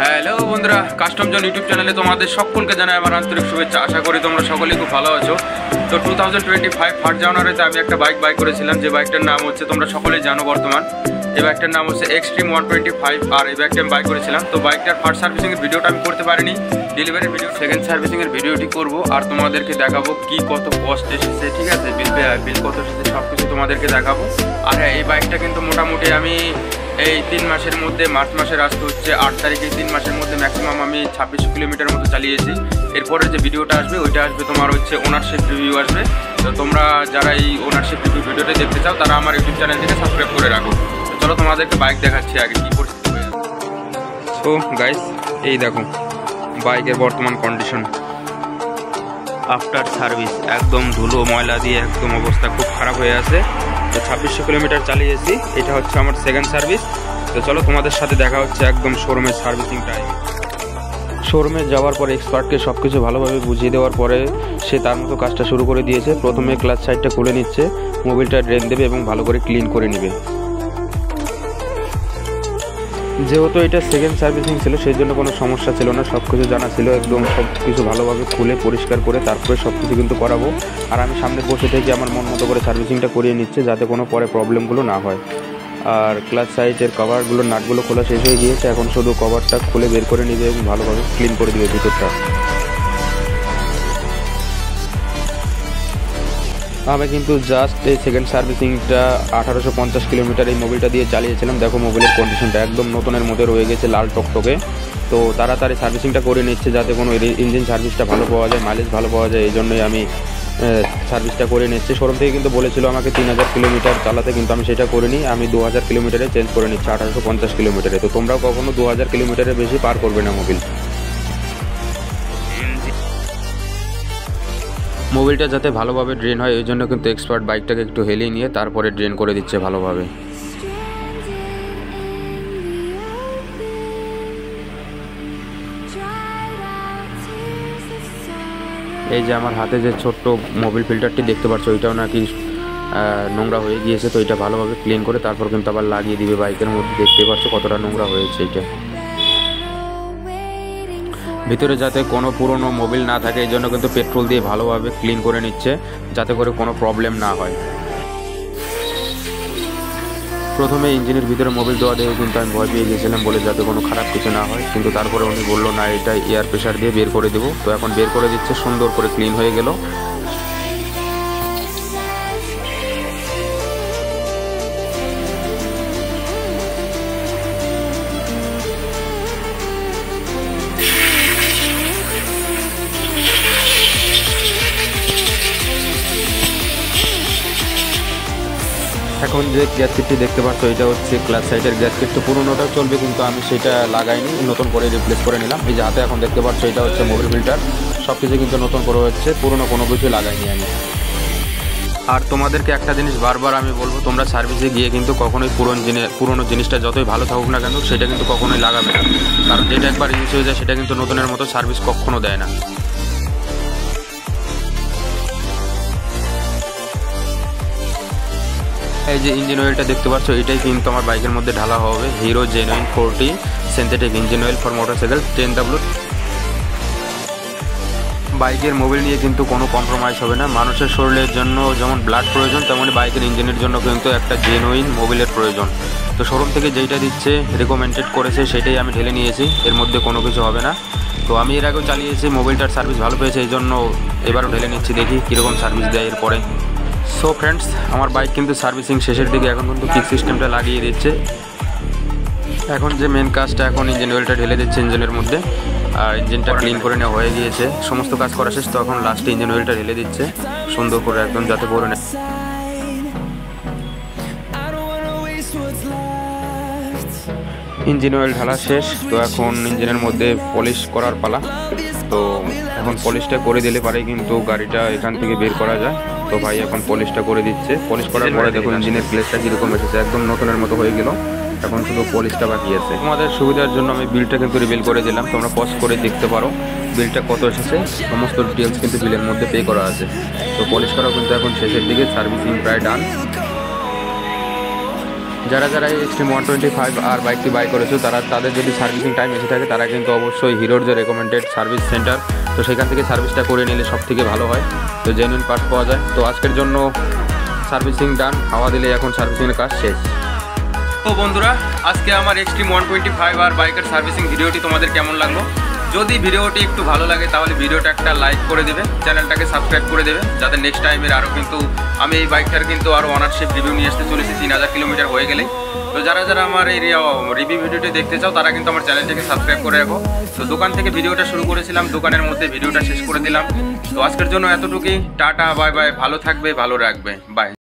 Hello বন্ধুরা, custom জন YouTube চ্যানেলে তোমাদের সকলকে জানাই আমার আন্তরিক শুভেচ্ছা। আশা করি তোমরা সকলেই খুব ভালো আছো। তো 2025 ফার্স্ট জানুয়ারিতে আমি একটা বাইক বাই করেছিলাম, যে বাইকটার নাম হচ্ছে, তোমরা সকলেই জানো বর্তমান, এই বাইকটার নাম হচ্ছে এক্সট্রিম 125। আর এই বাইকটা আমি বাই করেছিলাম। তো বাইকটার ফার্স্ট সার্ভিসিংয়ের ভিডিওটা আমি করতে পারিনি, ডেলিভারি ভিডিও, সেকেন্ড সার্ভিসিংয়ের ভিডিওটি করব আর তোমাদেরকে দেখাবো কি কত কস্ট এসেছে, ঠিক আছে, বিল কত এসেছে সব কিছু তোমাদেরকে দেখাবো। আর হ্যাঁ, এই বাইকটা কিন্তু মোটামুটি আমি এই 3 মাসের মধ্যে, মার্চ মাসের আসতে হচ্ছে 8 তারিখে, 3 মাসের মধ্যে ম্যাক্সিমাম আমি 2600 কিলোমিটার মতো চালিয়েছি। এরপরে যে ভিডিওটা আসবে ওইটা আসবে তোমার হচ্ছে ওনারশিপ রিভিউ আসবে। তো তোমরা যারা এই ওনারশিপ রিভিউ ভিডিওটা দেখতে চাও তারা আমার ইউটিউব চ্যানেল থেকে সাবস্ক্রাইব করে রাখো। তো চলো তোমাদেরকে বাইক দেখাচ্ছি আগে কী পরিস্থিতি হয়ে যাবে। সো গাইস, এই দেখো বাইকের বর্তমান কন্ডিশন আফটার সার্ভিস, একদম ধুলো ময়লা দিয়ে একদম অবস্থা খুব খারাপ হয়ে আছে। তো 2600 কিলোমিটার চালিয়েছি, এটা হচ্ছে আমার সেকেন্ড সার্ভিস। তো চলো তোমাদের সাথে দেখা হচ্ছে একদম শোরুমের সার্ভিসিং টাইম। শোরুমে যাওয়ার পরে এক্সপার্টকে সব কিছু ভালোভাবে বুঝিয়ে দেওয়ার পরে সে তার মতো কাজটা শুরু করে দিয়েছে। প্রথমে ক্লাচ সাইডটা খুলে নিচ্ছে, মোবিলটা ড্রেন দেবে এবং ভালো করে ক্লিন করে নেবে। যেহেতু এটা সেকেন্ড সার্ভিসিং ছিল সেই জন্য কোনো সমস্যা ছিল না, সব কিছু জানা ছিল, একদম সব কিছু ভালোভাবে খুলে পরিষ্কার করে তারপরে সব কিছু কিন্তু করাবো। আর আমি সামনে বসে থেকে আমার মন মতো করে সার্ভিসিংটা করিয়ে নিচ্ছে, যাতে কোনো পরে প্রবলেমগুলো না হয়। আর ক্লাচ সাইডের কভারগুলো, নাটগুলো খোলা শেষ হয়ে গিয়েছে, এখন শুধু কভারটা খুলে বের করে নেবে এবং ভালোভাবে ক্লিন করে দেবে ভিতরটা। আমি কিন্তু জাস্ট এই সেকেন্ড সার্ভিসিংটা 1850 কিলোমিটার এই মোবিলটা দিয়ে চালিয়েছিলাম। দেখো মোবিলের কন্ডিশনটা একদম নতুনের মধ্যে রয়ে গেছে, লাল টকটকে। তো তাড়াতাড়ি সার্ভিসিংটা করে নিচ্ছে যাতে কোনো ইঞ্জিন সার্ভিসটা ভালো পাওয়া যায়, মাইলেজ ভালো পাওয়া যায়, এই জন্যই আমি সার্ভিসটা করে নিচ্ছি। শোরুম থেকে কিন্তু বলেছিল আমাকে 3000 কিলোমিটার চালাতে, কিন্তু আমি সেটা করিনি, আমি 2000 কিলোমিটারে চেঞ্জ করে নিচ্ছি 1850 কিলোমিটারে। তো তোমরাও কখনো 2000 কিলোমিটারের বেশি পার করবে না মোবিল। মোবিলটা যাতে ভালোভাবে ড্রেন হয় এই জন্য কিন্তু এক্সপার্ট বাইকটাকে একটু হেলিয়ে নিয়ে তারপরে ড্রেন করে দিচ্ছে ভালোভাবে। এই যে আমার হাতে যে ছোট্ট মোবিল ফিল্টারটি দেখতে পাচ্ছ, ওইটাও নাকি নোংরা হয়ে গিয়েছে। তো এটা ভালোভাবে ক্লিন করে তারপর কিন্তু আবার লাগিয়ে দিবে বাইকের মধ্যে। দেখতে পাচ্ছ কতটা নোংরা হয়েছে এটা। ভিতরে যাতে কোনো পুরনো মোবিল না থাকে এই জন্য কিন্তু পেট্রোল দিয়ে ভালোভাবে ক্লিন করে নিচ্ছে, যাতে করে কোনো প্রবলেম না হয়। প্রথমে ইঞ্জিনের ভিতরে মোবিল দেওয়া দেখে কিন্তু আমি ভয় পেয়ে গেছিলাম, বলে যাতে কোনো খারাপ কিছু না হয়, কিন্তু তারপরে উনি বললো না, এটা এয়ার প্রেশার দিয়ে বের করে দেবো। তো এখন বের করে দিচ্ছে, সুন্দর করে ক্লিন হয়ে গেল। এখন যে গ্যাসকেটটি দেখতে পাচ্ছ এটা হচ্ছে ক্লাচ সাইডের গ্যাসকেট। তো পুরোনোটাও চলবে কিন্তু আমি সেটা লাগাইনি, নতুন করে রিপ্লেস করে নিলাম। এই যে হাতে এখন দেখতে পাচ্ছ এটা হচ্ছে মোবিল ফিল্টার, সব কিছু কিন্তু নতুন করে হচ্ছে, পুরোনো কোনো কিছু লাগাইনি আমি। আর তোমাদেরকে একটা জিনিস বারবার আমি বলবো, তোমরা সার্ভিসে গিয়ে কিন্তু কখনোই পুরোনো জিনিসটা যতই ভালো থাকুক না কেন সেটা কিন্তু কখনোই লাগাবে না, কারণ যেটা একবার ইউজ হয়ে যায় সেটা কিন্তু নতুনের মতো সার্ভিস কখনো দেয় না। এই যে ইঞ্জিন অয়েলটা দেখতে পাচ্ছ এটাই কিন্তু আমার বাইকের মধ্যে ঢালা হবে, hero genuine 40 synthetic engine oil for motorcycle 10W। বাইকের মোবিল নিয়ে কিন্তু কোনো কম্প্রোমাইজ হবে না। মানুষের শরীরের জন্য যেমন ব্লাড প্রয়োজন, তেমনই বাইকের ইঞ্জিনের জন্য কিন্তু একটা জেনুইন মোবিলের প্রয়োজন। তো শোরুম থেকে যেইটা দিচ্ছে, রেকমেন্ডেড করেছে, সেটাই আমি ঢেলে নিয়েছি, এর মধ্যে কোনো কিছু হবে না। তো আমি এর আগেও চালিয়েছি, মোবিলটার সার্ভিস ভালো পেয়েছে, এই জন্য এবারও ঢেলে নিচ্ছি, দেখি কীরকম সার্ভিস দেয় এরপরে। সো ফ্রেন্ডস, আমার বাইক কিন্তু সার্ভিসিং শেষের দিকে, এখন কিন্তু কিক সিস্টেমটা লাগিয়ে দিচ্ছে। এখন যে মেন কাজটা, এখন ইঞ্জিন অয়েলটা ঢেলে দিচ্ছে ইঞ্জিনের মধ্যে, আর ইঞ্জিনটা ক্লিন করে নেওয়া হয়ে গিয়েছে, সমস্ত কাজ করা শেষ। তো এখন লাস্টে ইঞ্জিন অয়েলটা ঢেলে দিচ্ছে সুন্দর করে একদম, যাতে করে নেয়। ইঞ্জিন অয়েল ঢালা শেষ, তো এখন ইঞ্জিনের মধ্যে পলিশ করার পালা। তো এখন পলিশটা করে দিলে পারে কিন্তু গাড়িটা এখান থেকে বের করা যায়। তো ভাই এখন পলিশটা করে দিচ্ছে, পলিশ করার পরে দেখুন ইঞ্জিনের প্লেসটা কীরকম এসেছে, একদম নতুনের মতো হয়ে গেল। এখন শুধু পলিশটা বাকি আছে। তোমাদের সুবিধার জন্য আমি বিলটা কিন্তু রিভিল করে দিলাম, তোমরা পজ করে দেখতে পারো বিলটা কত এসেছে, সমস্ত ডিটেলস কিন্তু বিলের মধ্যে পে করা আছে। তো পলিশ করা কিন্তু এখন শেষের দিকে, সার্ভিসিং প্রায় ডান। যারা যারা এই এক্সট্রিম 125 আর বাইকটি বাই করেছো তাদের যদি সার্ভিসিং টাইম এসে থাকে তারা কিন্তু অবশ্যই হিরোর যে রেকমেন্ডেড সার্ভিস সেন্টার, তো সেখান থেকে সার্ভিসটা করে নিলে সব থেকে ভালো হয়, তো জেনুইন পার্টস পাওয়া যায়। তো আজকের জন্য সার্ভিসিং ডান, হাওয়া দিলে এখন সার্ভিসিংয়ের কাজ শেষ। তো বন্ধুরা, আজকে আমার এক্সট্রিম 125 আর বাইকের সার্ভিসিং ভিডিওটি তোমাদের কেমন লাগলো? যদি ভিডিওটি একটু ভালো লাগে তাহলে ভিডিওটা একটা লাইক করে দেবে, চ্যানেলটাকে সাবস্ক্রাইব করে দেবে, যাতে নেক্সট টাইমের আরও কিন্তু আমি এই বাইকটার কিন্তু আরও অনারশিপ রিভিউ নিয়ে আসতে চলেছি 3000 কিলোমিটার হয়ে গেলে। তো যারা যারা আমার এই রিভিউ ভিডিওটি দেখতে চাও তারা কিন্তু আমার চ্যানেলটাকে সাবস্ক্রাইব করে রাখো। তো দোকান থেকে ভিডিওটা শুরু করেছিলাম, দোকানের মধ্যে ভিডিওটা শেষ করে দিলাম। তো আজকের জন্য এতটুকুই, টাটা, বাই বাই, ভালো থাকবে, ভালো রাখবে, বাই।